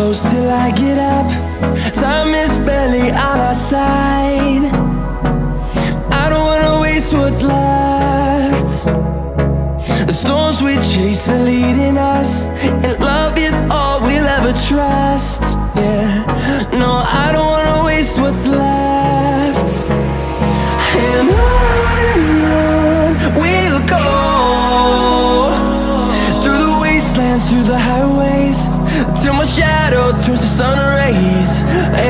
close till I get up. Time is barely on our side. I don't wanna waste what's left. The storms we chase are leading us, and love is all we'll ever trust. Yeah, no, I don't wanna waste what's left. And on we'll go, through the wastelands, through the highways, till my shadow turns to sun rays.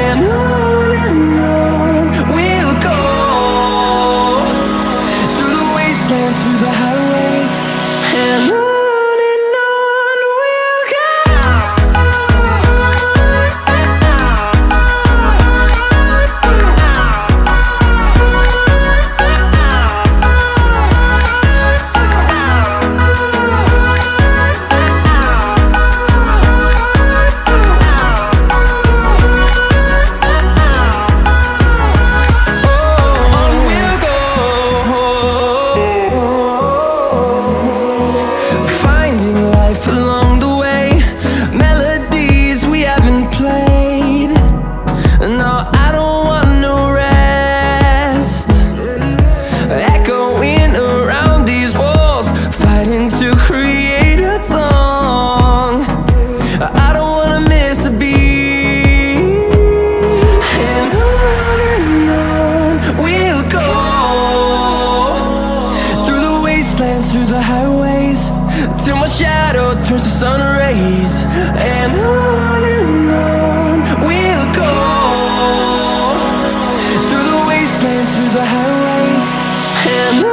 And on we'll go, through the wastelands, through the highways, and on we'll go. Through the highways, till my shadow turns to sun rays. And on we'll go, through the wastelands, through the highways, and on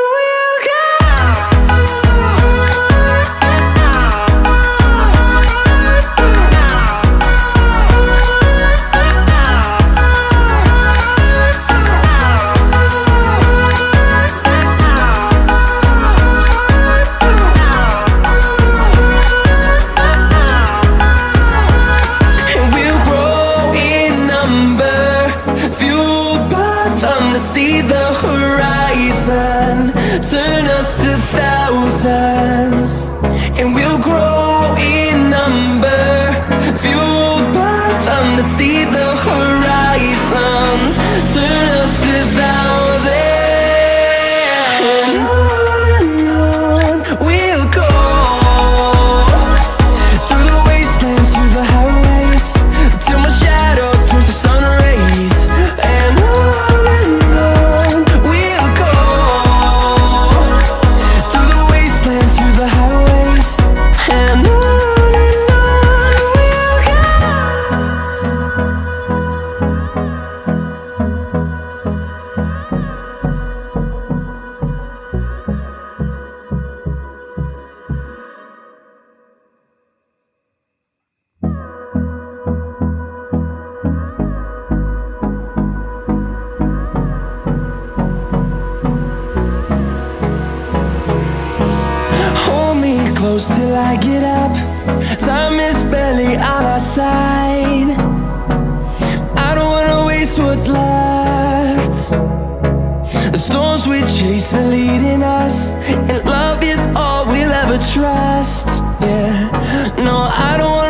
we'll go. See the horizon turn us to thousands, and we'll grow in number, fueled by them. To see the horizon turn us to thousands, and on we'll go, through the wastelands, through the highways, till my shadow turns to sun rays. And close till I get up. Time is barely on our side. I don't wanna waste what's left. The storms we chase are leading us, and love is all we'll ever trust. Yeah, no, I don't wanna